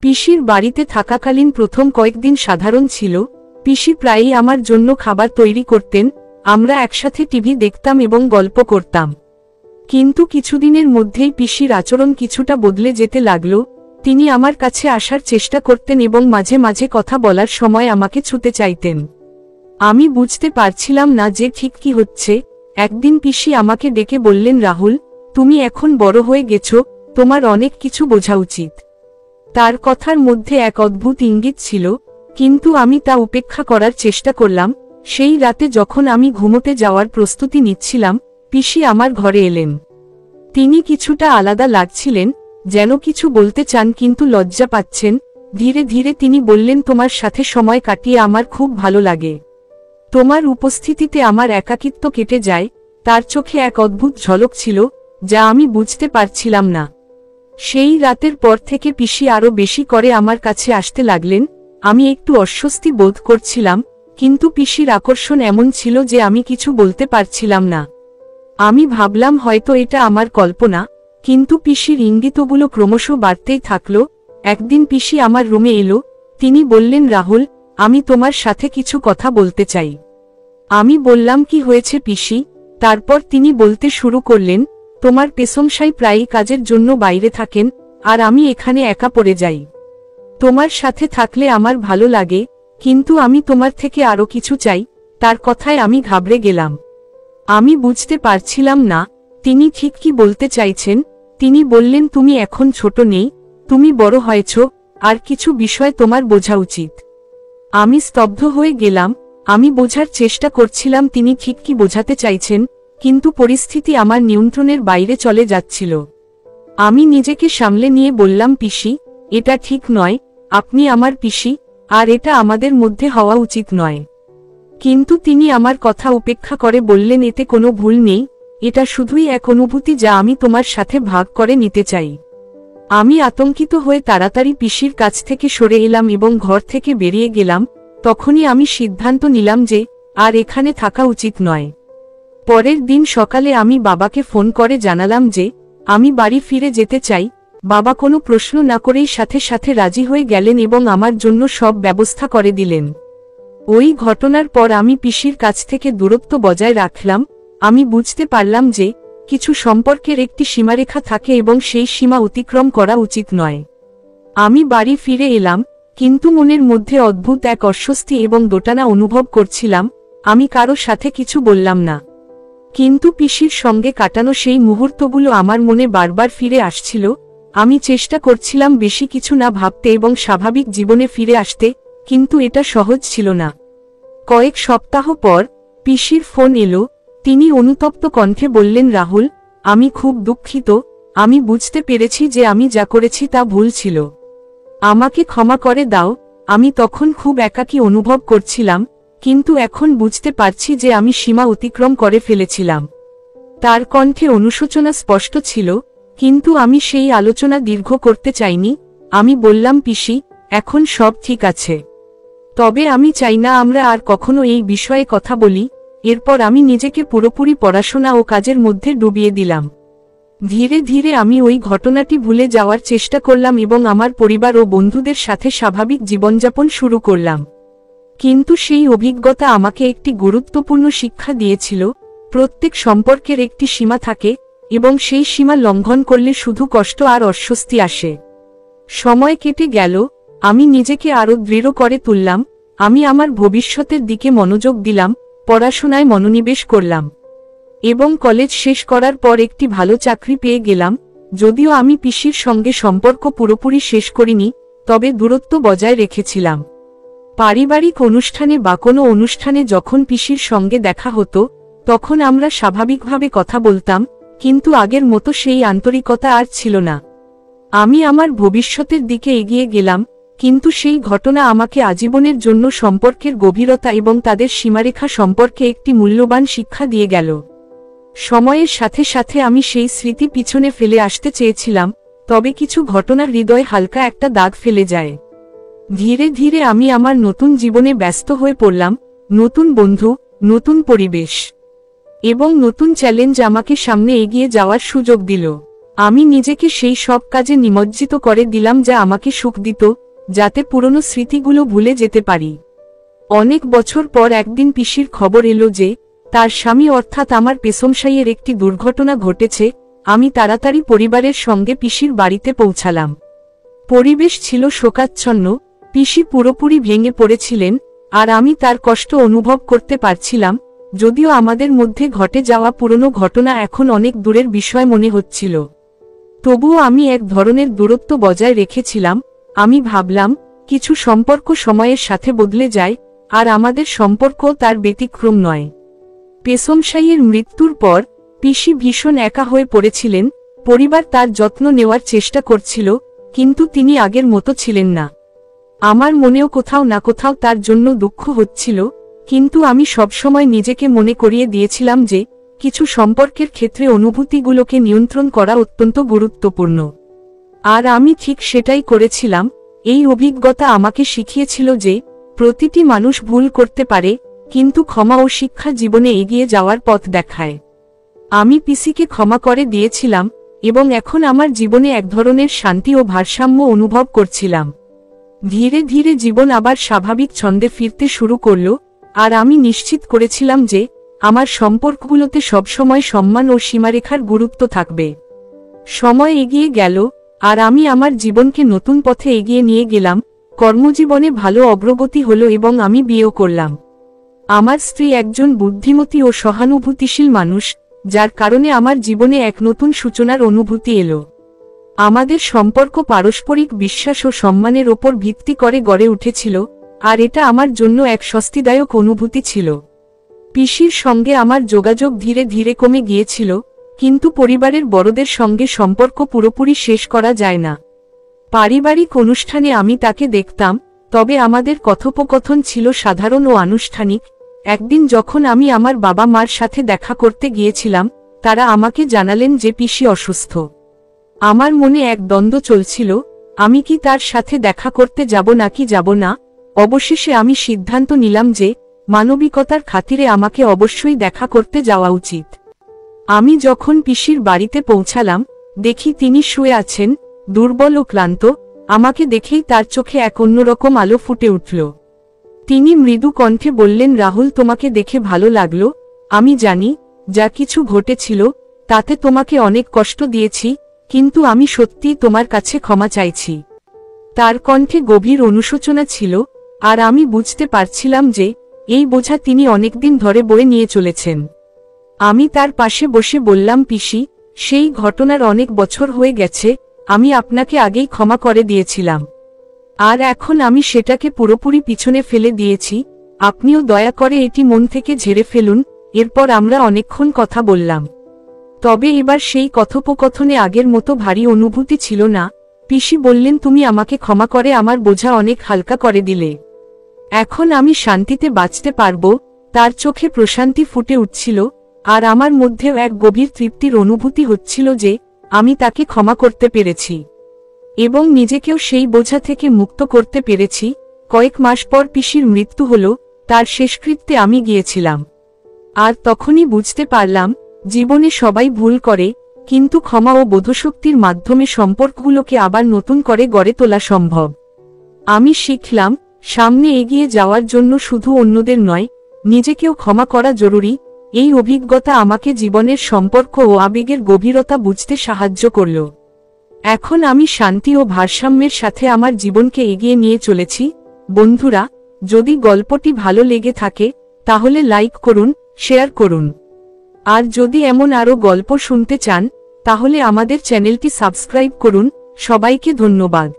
পিসির বাড়িতে থাকাকালীন প্রথম কয়েকদিন সাধারণ ছিল। পিসি প্রায়ই আমার জন্য খাবার তৈরি করতেন, আমরা একসাথে টিভি দেখতাম এবং গল্প করতাম। কিন্তু কিছুদিনের মধ্যেই পিসির আচরণ কিছুটা বদলে যেতে লাগলো। তিনি আমার কাছে আসার চেষ্টা করতেন এবং মাঝে মাঝে কথা বলার সময় আমাকে ছুঁতে চাইতেন। আমি বুঝতে পারছিলাম না যে ঠিক কি হচ্ছে। একদিন পিসি আমাকে ডেকে বললেন, রাহুল, তুমি এখন বড় হয়ে গেছো, তোমার অনেক কিছু বোঝা উচিত। তার কথার মধ্যে এক অদ্ভুত ইঙ্গিত ছিল, কিন্তু আমি তা উপেক্ষা করার চেষ্টা করলাম। সেই রাতে যখন আমি ঘুমোতে যাওয়ার প্রস্তুতি নিচ্ছিলাম, পিসি আমার ঘরে এলেন। তিনি কিছুটা আলাদা লাগছিলেন, যেন কিছু বলতে চান কিন্তু লজ্জা পাচ্ছেন। ধীরে ধীরে তিনি বললেন, তোমার সাথে সময় কাটিয়ে আমার খুব ভালো লাগে। তোমার উপস্থিতিতে আমার একাকিত্ব কেটে যায়। তার চোখে এক অদ্ভুত ঝলক ছিল, যা আমি বুঝতে পারছিলাম না। সেই রাতের পর থেকে পিসি আরো বেশি করে আমার কাছে আসতে লাগলেন। আমি একটু অস্বস্তি বোধ করছিলাম, কিন্তু পিসির আকর্ষণ এমন ছিল যে আমি কিছু বলতে পারছিলাম না। আমি ভাবলাম হয়তো এটা আমার কল্পনা, কিন্তু পিসির ইঙ্গিতগুলো ক্রমশ বাড়তেই থাকলো। একদিন পিসি আমার রুমে এলো। তিনি বললেন, রাহুল, আমি তোমার সাথে কিছু কথা বলতে চাই। আমি বললাম, কি হয়েছে পিসি? তারপর তিনি বলতে শুরু করলেন, তোমার পেশমশাই প্রায়ই কাজের জন্য বাইরে থাকেন, আর আমি এখানে একা পড়ে যাই। তোমার সাথে থাকলে আমার ভালো লাগে, কিন্তু আমি তোমার থেকে আরো কিছু চাই। তার কথায় আমি ঘাবড়ে গেলাম। আমি বুঝতে পারছিলাম না তিনি ঠিক কি বলতে চাইছেন। তিনি বললেন, তুমি এখন ছোট নেই, তুমি বড় হয়েছ, আর কিছু বিষয় তোমার বোঝা উচিত। আমি স্তব্ধ হয়ে গেলাম। আমি বোঝার চেষ্টা করছিলাম তিনি ঠিক কি বোঝাতে চাইছেন, কিন্তু পরিস্থিতি আমার নিয়ন্ত্রণের বাইরে চলে যাচ্ছিল। আমি নিজেকে সামলে নিয়ে বললাম, পিসি, এটা ঠিক নয়। আপনি আমার পিসি, আর এটা আমাদের মধ্যে হওয়া উচিত নয়। কিন্তু তিনি আমার কথা উপেক্ষা করে বললেন, এতে কোনো ভুল নেই, এটা শুধুই এক অনুভূতি যা আমি তোমার সাথে ভাগ করে নিতে চাই। আমি আতঙ্কিত হয়ে তাড়াতাড়ি পিসির কাছ থেকে সরে এলাম এবং ঘর থেকে বেরিয়ে গেলাম। তখনই আমি সিদ্ধান্ত নিলাম যে আর এখানে থাকা উচিত নয়। পরের দিন সকালে আমি বাবাকে ফোন করে জানালাম যে আমি বাড়ি ফিরে যেতে চাই। বাবা কোনো প্রশ্ন না করেই সাথে সাথে রাজি হয়ে গেলেন এবং আমার জন্য সব ব্যবস্থা করে দিলেন। ওই ঘটনার পর আমি পিসির কাছ থেকে দূরত্ব বজায় রাখলাম। আমি বুঝতে পারলাম যে কিছু সম্পর্কের একটি সীমারেখা থাকে এবং সেই সীমা অতিক্রম করা উচিত নয়। আমি বাড়ি ফিরে এলাম, কিন্তু মনের মধ্যে অদ্ভুত এক অস্বস্তি এবং দোটানা অনুভব করছিলাম। আমি কারো সাথে কিছু বললাম না, কিন্তু পিসির সঙ্গে কাটানো সেই মুহূর্তগুলো আমার মনে বারবার ফিরে আসছিল। আমি চেষ্টা করছিলাম বেশি কিছু না ভাবতে এবং স্বাভাবিক জীবনে ফিরে আসতে, কিন্তু এটা সহজ ছিল না। কয়েক সপ্তাহ পর পিসির ফোন এলো। তিনি অনুতপ্ত কণ্ঠে বললেন, রাহুল, আমি খুব দুঃখিত। আমি বুঝতে পেরেছি যে আমি যা করেছি তা ভুল ছিল। আমাকে ক্ষমা করে দাও। আমি তখন খুব একাকী অনুভব করছিলাম, কিন্তু এখন বুঝতে পারছি যে আমি সীমা অতিক্রম করে ফেলেছিলাম। তার কণ্ঠে অনুশোচনা স্পষ্ট ছিল, কিন্তু আমি সেই আলোচনা দীর্ঘ করতে চাইনি। আমি বললাম, পিসি, এখন সব ঠিক আছে, তবে আমি চাই না আমরা আর কখনো এই বিষয়ে কথা বলি। এরপর আমি নিজেকে পুরোপুরি পড়াশোনা ও কাজের মধ্যে ডুবিয়ে দিলাম। ধীরে ধীরে আমি ওই ঘটনাটি ভুলে যাওয়ার চেষ্টা করলাম এবং আমার পরিবার ও বন্ধুদের সাথে স্বাভাবিক জীবনযাপন শুরু করলাম। কিন্তু সেই অভিজ্ঞতা আমাকে একটি গুরুত্বপূর্ণ শিক্ষা দিয়েছিল। প্রত্যেক সম্পর্কের একটি সীমা থাকে, এবং সেই সীমা লঙ্ঘন করলে শুধু কষ্ট আর অস্বস্তি আসে। সময় কেটে গেল, আমি নিজেকে আরো দৃঢ় করে তুললাম। আমি আমার ভবিষ্যতের দিকে মনোযোগ দিলাম, পড়াশোনায় মনোনিবেশ করলাম, এবং কলেজ শেষ করার পর একটি ভালো চাকরি পেয়ে গেলাম। যদিও আমি পিসির সঙ্গে সম্পর্ক পুরোপুরি শেষ করিনি, তবে দূরত্ব বজায় রেখেছিলাম। পারিবারিক অনুষ্ঠানে বা কোনো অনুষ্ঠানে যখন পিসির সঙ্গে দেখা হতো, তখন আমরা স্বাভাবিকভাবে কথা বলতাম, কিন্তু আগের মতো সেই আন্তরিকতা আর ছিল না। আমি আমার ভবিষ্যতের দিকে এগিয়ে গেলাম, কিন্তু সেই ঘটনা আমাকে আজীবনের জন্য সম্পর্কের গভীরতা এবং তাদের সীমারেখা সম্পর্কে একটি মূল্যবান শিক্ষা দিয়ে গেল। সময়ের সাথে সাথে আমি সেই স্মৃতি পিছনে ফেলে আসতে চেয়েছিলাম, তবে কিছু ঘটনার হৃদয়ে হালকা একটা দাগ ফেলে যায়। ধীরে ধীরে আমি আমার নতুন জীবনে ব্যস্ত হয়ে পড়লাম। নতুন বন্ধু, নতুন পরিবেশ এবং নতুন চ্যালেঞ্জ আমাকে সামনে এগিয়ে যাওয়ার সুযোগ দিল। আমি নিজেকে সেই সব কাজে নিমজ্জিত করে দিলাম যা আমাকে সুখ দিত, যাতে পুরনো স্মৃতিগুলো ভুলে যেতে পারি। অনেক বছর পর একদিন পিসির খবর এলো যে তার স্বামী অর্থাৎ আমার পেশমশাইয়ের একটি দুর্ঘটনা ঘটেছে। আমি তাড়াতাড়ি পরিবারের সঙ্গে পিসির বাড়িতে পৌঁছালাম। পরিবেশ ছিল শোকাচ্ছন্ন, পিসি পুরোপুরি ভেঙে পড়েছিলেন, আর আমি তার কষ্ট অনুভব করতে পারছিলাম। যদিও আমাদের মধ্যে ঘটে যাওয়া পুরনো ঘটনা এখন অনেক দূরের বিষয় মনে হচ্ছিল, তবুও আমি এক ধরনের দূরত্ব বজায় রেখেছিলাম। আমি ভাবলাম, কিছু সম্পর্ক সময়ের সাথে বদলে যায়, আর আমাদের সম্পর্কও তার ব্যতিক্রম নয়। পেশমশাইয়ের মৃত্যুর পর পিসি ভীষণ একা হয়ে পড়েছিলেন। পরিবার তার যত্ন নেওয়ার চেষ্টা করছিল, কিন্তু তিনি আগের মতো ছিলেন না। আমার মনেও কোথাও না কোথাও তার জন্য দুঃখ হচ্ছিল, কিন্তু আমি সবসময় নিজেকে মনে করিয়ে দিয়েছিলাম যে কিছু সম্পর্কের ক্ষেত্রে অনুভূতিগুলোকে নিয়ন্ত্রণ করা অত্যন্ত গুরুত্বপূর্ণ। আর আমি ঠিক সেটাই করেছিলাম। এই অভিজ্ঞতা আমাকে শিখিয়েছিল যে প্রতিটি মানুষ ভুল করতে পারে, কিন্তু ক্ষমা ও শিক্ষা জীবনে এগিয়ে যাওয়ার পথ দেখায়। আমি পিসিকে ক্ষমা করে দিয়েছিলাম, এবং এখন আমার জীবনে এক ধরনের শান্তি ও ভারসাম্য অনুভব করছিলাম। ধীরে ধীরে জীবন আবার স্বাভাবিক ছন্দে ফিরতে শুরু করল, আর আমি নিশ্চিত করেছিলাম যে আমার সম্পর্কগুলোতে সবসময় সম্মান ও সীমারেখার গুরুত্ব থাকবে। সময় এগিয়ে গেল, আর আমি আমার জীবনকে নতুন পথে এগিয়ে নিয়ে গেলাম। কর্মজীবনে ভালো অগ্রগতি হলো এবং আমি বিয়েও করলাম। আমার স্ত্রী একজন বুদ্ধিমতী ও সহানুভূতিশীল মানুষ, যার কারণে আমার জীবনে এক নতুন সূচনার অনুভূতি এলো। আমাদের সম্পর্ক পারস্পরিক বিশ্বাস ও সম্মানের ওপর ভিত্তি করে গড়ে উঠেছিল, আর এটা আমার জন্য এক স্বস্তিদায়ক অনুভূতি ছিল। পিসির সঙ্গে আমার যোগাযোগ ধীরে ধীরে কমে গিয়েছিল, কিন্তু পরিবারের বড়দের সঙ্গে সম্পর্ক পুরোপুরি শেষ করা যায় না। পারিবারিক অনুষ্ঠানে আমি তাকে দেখতাম, তবে আমাদের কথোপকথন ছিল সাধারণ ও আনুষ্ঠানিক। একদিন যখন আমি আমার বাবা মার সাথে দেখা করতে গিয়েছিলাম, তারা আমাকে জানালেন যে পিসি অসুস্থ। আমার মনে এক দ্বন্দ্ব চলছিল, আমি কি তার সাথে দেখা করতে যাব নাকি যাব না। অবশেষে আমি সিদ্ধান্ত নিলাম যে মানবিকতার খাতিরে আমাকে অবশ্যই দেখা করতে যাওয়া উচিত। আমি যখন পিসির বাড়িতে পৌঁছালাম, দেখি তিনি শুয়ে আছেন, দুর্বল ও ক্লান্ত। আমাকে দেখেই তার চোখে এক অন্যরকম আলো ফুটে উঠল। তিনি মৃদু কণ্ঠে বললেন, রাহুল, তোমাকে দেখে ভালো লাগলো। আমি জানি যা কিছু ঘটেছিল তাতে তোমাকে অনেক কষ্ট দিয়েছি, কিন্তু আমি সত্যিই তোমার কাছে ক্ষমা চাইছি। তার কণ্ঠে গভীর অনুশোচনা ছিল, আর আমি বুঝতে পারছিলাম যে এই বোঝা তিনি অনেকদিন ধরে বয়ে নিয়ে চলেছেন। আমি তার পাশে বসে বললাম, পিসি, সেই ঘটনার অনেক বছর হয়ে গেছে। আমি আপনাকে আগেই ক্ষমা করে দিয়েছিলাম, আর এখন আমি সেটাকে পুরোপুরি পিছনে ফেলে দিয়েছি। আপনিও দয়া করে এটি মন থেকে ঝেড়ে ফেলুন। এরপর আমরা অনেকক্ষণ কথা বললাম, তবে এবার সেই কথোপকথনে আগের মতো ভারী অনুভূতি ছিল না। পিসি বললেন, তুমি আমাকে ক্ষমা করে আমার বোঝা অনেক হালকা করে দিলে। এখন আমি শান্তিতে বাঁচতে পারবো। তার চোখে প্রশান্তি ফুটে উঠছিল, আর আমার মধ্যেও এক গভীর তৃপ্তির অনুভূতি হচ্ছিল যে আমি তাকে ক্ষমা করতে পেরেছি, এবং নিজেকেও সেই বোঝা থেকে মুক্ত করতে পেরেছি। কয়েক মাস পর পিসির মৃত্যু হলো। তার শেষকৃত্যে আমি গিয়েছিলাম, আর তখনই বুঝতে পারলাম, জীবনে সবাই ভুল করে, কিন্তু ক্ষমা ও বোধশক্তির মাধ্যমে সম্পর্কগুলোকে আবার নতুন করে গড়ে তোলা সম্ভব। আমি শিখলাম, সামনে এগিয়ে যাওয়ার জন্য শুধু অন্যদের নয়, নিজেকেও ক্ষমা করা জরুরি। এই অভিজ্ঞতা আমাকে জীবনের সম্পর্ক ও আবেগের গভীরতা বুঝতে সাহায্য করল। এখন আমি শান্তি ও ভারসাম্যের সাথে আমার জীবনকে এগিয়ে নিয়ে চলেছি। বন্ধুরা, যদি গল্পটি ভালো লেগে থাকে তাহলে লাইক করুন, শেয়ার করুন, আর যদি এমন আরও গল্প শুনতে চান তাহলে আমাদের চ্যানেলটি সাবস্ক্রাইব করুন। সবাইকে ধন্যবাদ।